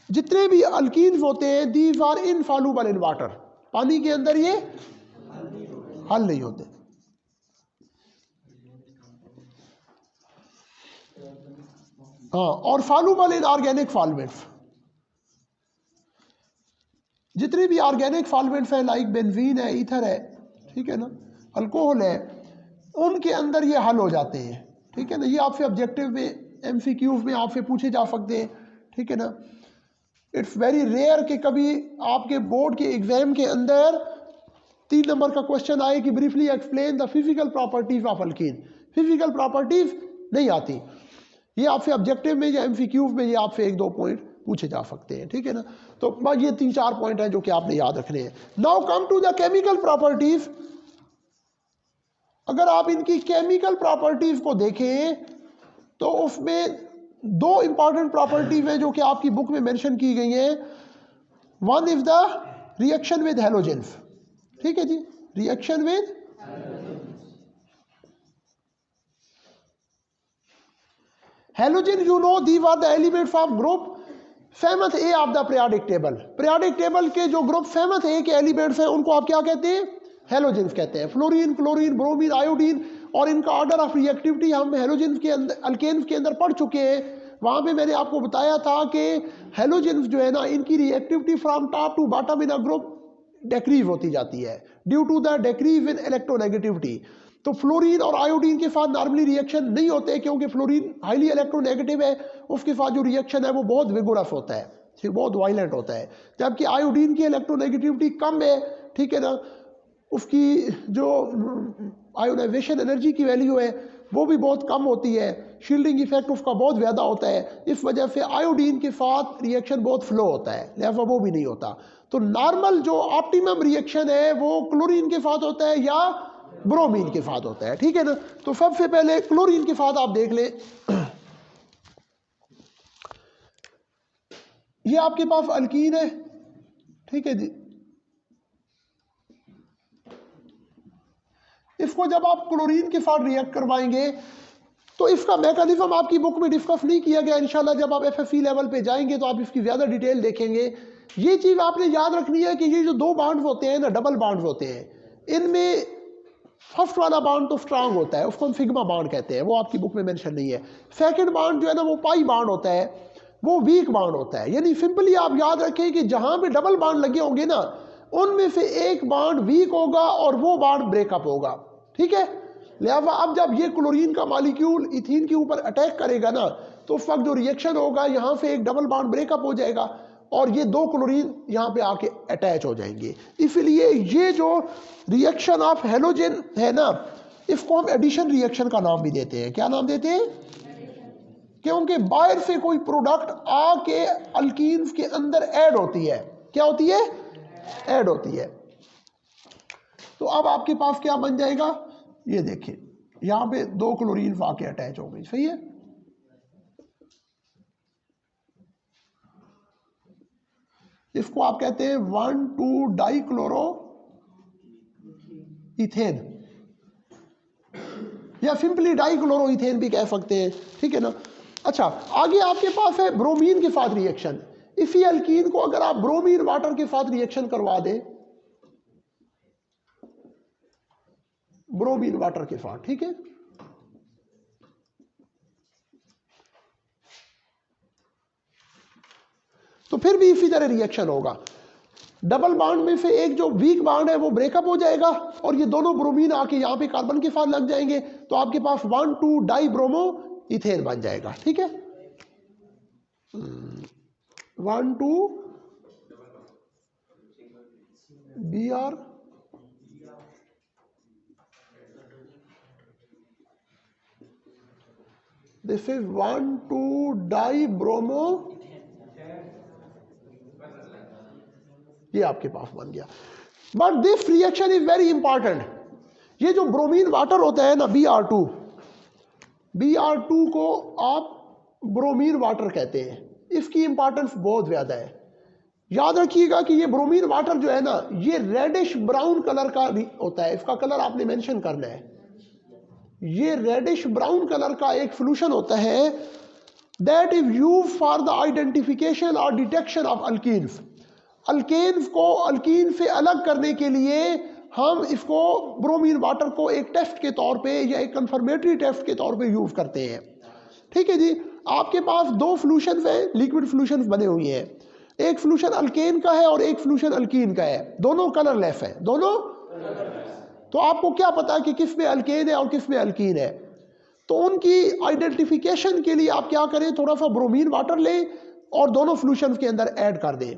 जितने भी अल्कीन्स होते हैं, these are insoluble in water, पानी के अंदर ये हल नहीं होते। हाँ, और सॉल्युबल इन ऑर्गेनिक सॉल्वेंट्स। जितने भी ऑर्गेनिक सॉल्वेंट्स हैं, लाइक बेंजीन है, ईथर है, ठीक है ना, अल्कोहल है, उनके अंदर ये हल हो जाते हैं, ठीक है ना। ये आपसे ऑब्जेक्टिव में, MCQs में आपसे पूछे जा सकते हैं, ठीक है ना। इट्स वेरी रेयर कि कभी आपके बोर्ड के एग्जाम के अंदर 3 नंबर का क्वेश्चन आए कि briefly explain the physical properties of alkyne. Physical properties नहीं आती। ये आपसे ऑब्जेक्टिव में या MCQs में ये आपसे 1-2 पॉइंट पूछे जा सकते हैं, ठीक है ना। तो बस ये 3-4 पॉइंट हैं जो कि आपने याद रखने हैं। Now come to the chemical properties. अगर आप इनकी केमिकल प्रॉपर्टीज को देखें तो उसमें 2 इंपॉर्टेंट प्रॉपर्टीज हैं जो कि आपकी बुक में मेंशन की गई हैं। One is the reaction with halogens, ठीक है जी, reaction with halogen. You know these are the elements of group famous A of the periodic table. Periodic table के जो ग्रुप फेमस ए के एलिमेंट्स हैं उनको आप क्या कहते हैं? हैलोजेंस कहते हैं। फ्लोरीन, क्लोरीन, ब्रोमीन, आयोडीन, और इनका ऑर्डर ऑफ रिएक्टिविटी हम हैलोजेंस के अंदर, अल्केन्स के अंदर पढ़ चुके हैं। वहां पे मैंने आपको बताया था कि हैलोजेंस जो है ना, इनकी reactivity from top to bottom in a group decrease होती जाती है due to the decrease in electronegativity. तो फ्लोरीन और आयोडीन के साथ नॉर्मली रिएक्शन नहीं होते क्योंकि फ्लोरीन हाईली इलेक्ट्रोनेगेटिव है, उसके साथ जो रिएक्शन है वो बहुत विगोरस होता है, बहुत वायलेंट होता है। जबकि आयोडीन की इलेक्ट्रोनेगेटिविटी कम है, ठीक है ना, उसकी जो आयोनाइजेशन एनर्जी की वैल्यू है वो भी बहुत कम होती है, शील्डिंग इफेक्ट उसका बहुत ज़्यादा होता है। इस वजह से आयोडीन के साथ रिएक्शन बहुत फ्लो होता है, लिहाजा वो भी नहीं होता। तो नॉर्मल जो ऑप्टिमम रिएक्शन है वो क्लोरीन के साथ होता है या ब्रोमीन के साथ होता है, ठीक है ना। तो सबसे पहले क्लोरीन के साथ आप देख ले, ये आपके पास अल्कीन है, ठीक है जी। इसको जब आप क्लोरीन के साथ रिएक्ट करवाएंगे तो इसका मैकेनिज्म आपकी बुक में डिस्कस नहीं किया गया। इंशाल्लाह जब आप FFE लेवल पे जाएंगे तो आप इसकी ज़्यादा डिटेल देखेंगे। ये चीज़ आपने याद रखनी है कि ये जो 2 बॉन्ड्स होते हैं ना, डबल बॉन्ड्स होते हैं, इनमें फर्स्ट वाला बॉन्ड तो स्ट्रांग होता है, उसको हम सिग्मा बॉन्ड कहते हैं, वो आपकी बुक में मेंशन नहीं है। सेकंड बॉन्ड जो है ना वो पाई बॉन्ड होता है, वो वीक बॉन्ड होता है। यानी सिंपली आप याद रखें कि जहां पे डबल बॉन्ड लगे होंगे ना, उनमें से एक बॉन्ड वीक होगा और वो बॉन्ड ब्रेकअप होगा, ठीक है। लिहाजा अब जब ये क्लोरीन का मॉलिक्यूल इथीन के ऊपर अटैक करेगा ना, तो उस वक्त जो रिएक्शन होगा, यहां से एक डबल बॉन्ड ब्रेकअप हो जाएगा और ये 2 क्लोरीन यहां पे आके अटैच हो जाएंगे। इसलिए ये जो रिएक्शन ऑफ हैलोजन है ना, इसको हम एडिशन रिएक्शन का नाम भी देते हैं। क्या नाम देते हैं? क्योंकि बाहर से कोई प्रोडक्ट आके अल्कीन्स के अंदर ऐड होती है। क्या होती है? ऐड होती है। तो अब आपके पास क्या बन जाएगा? ये देखिए, यहां पे 2 क्लोरीन आके अटैच हो गई, सही है। इसको आप कहते हैं 1,2 डाइक्लोरो इथेन। या सिंपली डाइक्लोरोइथेन भी कह सकते हैं, ठीक है ना। अच्छा, आगे आपके पास है ब्रोमीन के साथ रिएक्शन। इसी अल्कीन को अगर आप ब्रोमीन वाटर के साथ रिएक्शन करवा दें, ब्रोमीन वाटर के साथ, ठीक है, तो फिर भी इसी तरह रिएक्शन होगा। डबल बॉन्ड में से एक जो वीक बॉन्ड है वो ब्रेकअप हो जाएगा और ये दोनों ब्रोमीन आके यहां पे कार्बन के साथ लग जाएंगे, तो आपके पास 1,2 डाई ब्रोमो इथेन बन जाएगा, ठीक है। 1,2 Br this is 1,2 die bromo, ये आपके पास बन गया। But this reaction is very important. ये जो ब्रोमीन वाटर होता है ना, Br2 को आप ब्रोमीन वाटर कहते हैं, इसकी इंपॉर्टेंस बहुत ज्यादा है। याद रखिएगा कि ये ब्रोमीन वाटर जो है ना, ये रेडिश ब्राउन कलर का होता है। इसका कलर आपने मेंशन करना है। ये रेडिश ब्राउन कलर का एक सोल्यूशन होता है that is used for the identification और डिटेक्शन ऑफ अल्कीन्स। अल्केन्स को अल्कीन से अलग करने के लिए हम इसको ब्रोमीन वाटर को एक टेस्ट के तौर पे या एक कंफर्मेटरी टेस्ट के तौर पे यूज करते हैं, ठीक है जी। आपके पास दो सोल्यूशंस हैं, लिक्विड सोल्यूशंस बने हुए हैं। एक सोल्यूशन अल्केन का है और एक सोल्यूशन अल्कीन का है। दोनों कलरलेस है, दोनों। तो आपको क्या पता कि किस में अल्केन है और किस में अल्कीन है? तो उनकी आइडेंटिफिकेशन के लिए आप क्या करें, थोड़ा सा ब्रोमीन वाटर लें और दोनों सोल्यूशन के अंदर ऐड कर दें।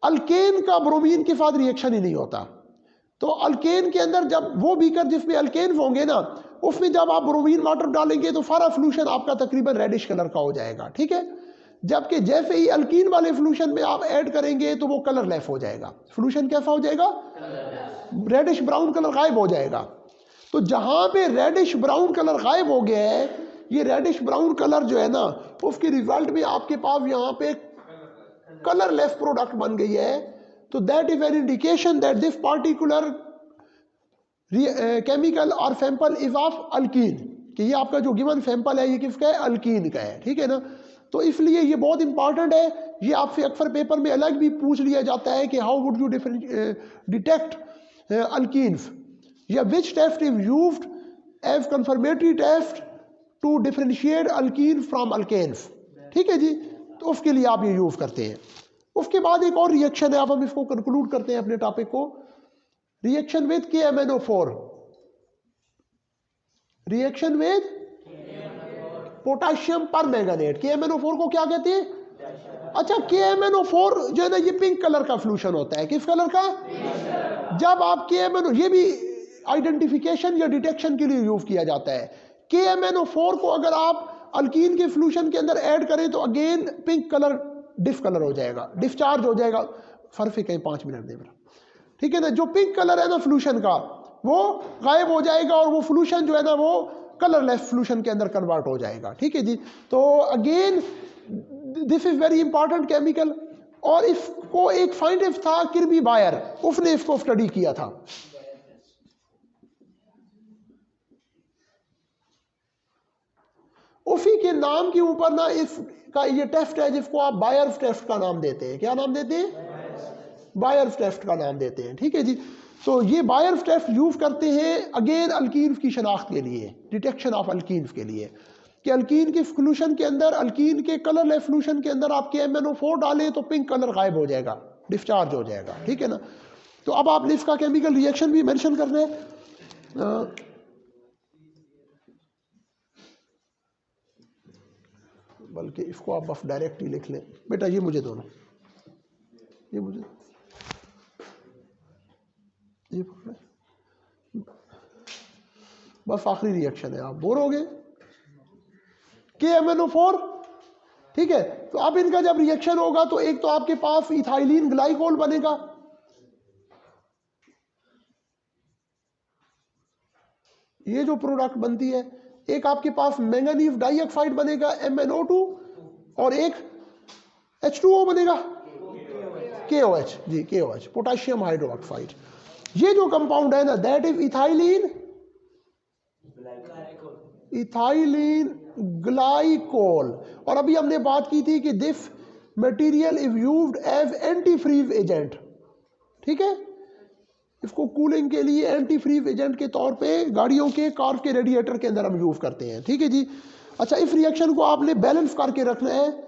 अल्केन का ब्रोमीन के साथ रिएक्शन ही नहीं होता, तो अल्केन के अंदर जब वो बीकर जिसमें अल्केन होंगे ना, उसमें जब आप ब्रोमीन वाटर डालेंगे तो सारा सोल्यूशन आपका तकरीबन रेडिश कलर का हो जाएगा, ठीक है। जबकि जैसे ही अल्कीन वाले सोल्यूशन में आप ऐड करेंगे तो वो कलरलेस हो जाएगा। सोल्यूशन कैसा हो जाएगा? रेडिश ब्राउन कलर गायब हो जाएगा। तो जहां पे रेडिश ब्राउन कलर गायब हो गया है, ये रेडिश ब्राउन कलर जो है ना, उसके रिजल्ट में आपके पास यहाँ पे कलरलेस प्रोडक्ट बन गई है। तो that is an indication that this particular chemical और सैंपल इज ऑफ अल्कीन, कि ये आपका जो गिवन सैंपल है ये किसका है? अल्कीन का है, ठीक है ना। तो इसलिए ये बहुत इंपॉर्टेंट है। ये आपसे अक्सर पेपर में अलग भी पूछ लिया जाता है कि how would you detect alkenes, या which test is used as confirmatory test to differentiate alkene from alkanes, ठीक है जी। तो उसके लिए आप ये यूज करते हैं। उसके बाद एक और रिएक्शन है, अब हम इसको कंक्लूड करते हैं अपने टॉपिक को। Reaction with KMnO4, reaction with potassium permanganate. KMnO4 को क्या कहते हैं? अच्छा, KMnO4 जो है ना, ये पिंक कलर का सोल्यूशन होता है। किस कलर का? जब आप KMnO, ये भी आइडेंटिफिकेशन या डिटेक्शन के लिए यूज किया जाता है। KMnO4 को अगर आप अल्कीन के सोल्यूशन के अंदर ऐड करें तो अगेन पिंक कलर डिफ कलर हो जाएगा, डिस्चार्ज हो जाएगा। फर्क है 5 मिनट दे मेरा, ठीक है ना। जो पिंक कलर है ना सोल्यूशन का, वो गायब हो जाएगा और वो सोल्यूशन जो है ना, वो कलरलेस सोल्यूशन के अंदर कन्वर्ट हो जाएगा, ठीक है जी। तो again this is very important chemical. और इसको एक साइंटिस्ट था किर्बी बायर, उसने इसको स्टडी किया था। उसी के नाम के ऊपर ना इसका ये टेस्ट है जिसको आप बायर्स टेस्ट का नाम देते हैं। क्या नाम देते हैं? बायर्स टेस्ट का नाम देते हैं, ठीक है जी। तो ये बायर्स टेस्ट यूज करते हैं अगेन अल्कीन्स की शनाख्त के लिए, डिटेक्शन ऑफ अल्कीन्स के लिए, कि अल्कीन के सोल्यूशन के अंदर, अल्कीन के कलरलेस सोल्यूशन के अंदर आप KMnO4 डालें तो पिंक कलर गायब हो जाएगा, डिस्चार्ज हो जाएगा, ठीक है ना। तो अब आपने इसका केमिकल रिएक्शन भी मेंशन करना है। बल्कि इसको आप बस डायरेक्ट ही लिख लें। बेटा ये मुझे दोनों, ये मुझे, ये बस आखिरी रिएक्शन है, आप बोर हो गए। KMnO4, ठीक है। तो अब इनका जब रिएक्शन होगा तो एक तो आपके पास इथाइलिन ग्लाइकोल बनेगा, ये जो प्रोडक्ट बनती है। एक आपके पास मैंगनीज डाइऑक्साइड बनेगा MnO2, और एक H2O बनेगा KOH, जी KOH, पोटाशियम हाइड्रोक्साइड। ये जो कंपाउंड है ना, that is ethylene ethylene glycol. और अभी हमने बात की थी कि this material is used as anti freeze agent, ठीक है, इसको कूलिंग के लिए एंटी फ्रीज एजेंट के तौर पे गाड़ियों के कार के रेडिएटर के अंदर हम यूज करते हैं, ठीक है जी। अच्छा, इस रिएक्शन को आपने बैलेंस करके रखना है।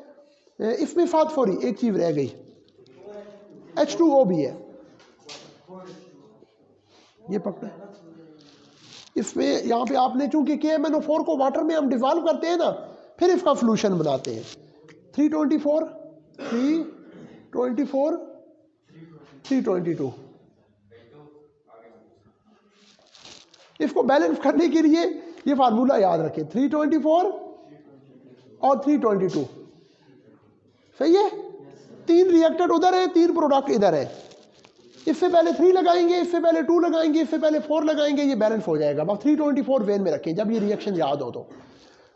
इसमें फास्फोरी एक चीज रह गई, H2O भी है, ये पकड़ा। इसमें यहाँ पे आपने चूंकि KMnO4 को वाटर में हम डिजॉल्व करते हैं ना, फिर इसका सोल्यूशन बनाते हैं। 324 322 इसको बैलेंस करने के लिए ये फार्मूला याद रखें, 324 और 322, सही है। 3 रिएक्टर उधर है, 3 प्रोडक्ट इधर है। इससे पहले 3 लगाएंगे, इससे पहले 2 लगाएंगे, इससे पहले 4 लगाएंगे, ये बैलेंस हो जाएगा। बस 324 वेन में रखें जब ये रिएक्शन याद हो तो।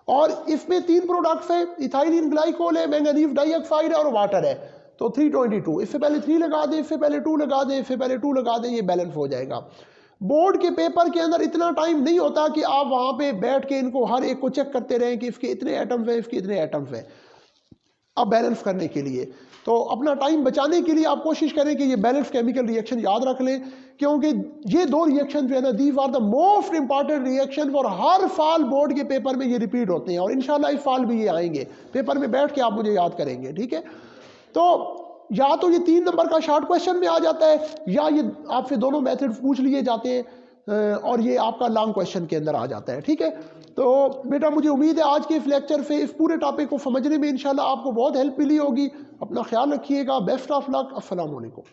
और इसमें 3 प्रोडक्ट्स है, इथाइलिन ग्लाइकोल है, मैंगनीज डाइऑक्साइड है और वाटर है, तो 322। इससे पहले 3 लगा दें, इससे पहले 2 लगा दें, इससे पहले 2 लगा दें, ये बैलेंस हो जाएगा। बोर्ड के पेपर के अंदर इतना टाइम नहीं होता कि आप वहां पे बैठ के इनको हर एक को चेक करते रहें कि इसके इतने एटम्स हैं, इसके इतने एटम्स हैं। अब बैलेंस करने के लिए तो अपना टाइम बचाने के लिए आप कोशिश करें कि ये बैलेंस केमिकल रिएक्शन याद रख लें, क्योंकि ये 2 रिएक्शन जो है ना, these are the most important reaction और हर साल बोर्ड के पेपर में ये रिपीट होते हैं और इंशाल्लाह इस साल भी ये आएंगे पेपर में, बैठ के आप मुझे याद करेंगे, ठीक है। तो या तो ये 3 नंबर का शॉर्ट क्वेश्चन में आ जाता है, या ये आपसे दोनों मेथड पूछ लिए जाते हैं और ये आपका लॉन्ग क्वेश्चन के अंदर आ जाता है, ठीक है। तो बेटा मुझे उम्मीद है आज के इस लेक्चर से इस पूरे टॉपिक को समझने में इंशाल्लाह आपको बहुत हेल्प मिली होगी। अपना ख्याल रखिएगा, बेस्ट ऑफ लक, अस्सलाम वालेकुम।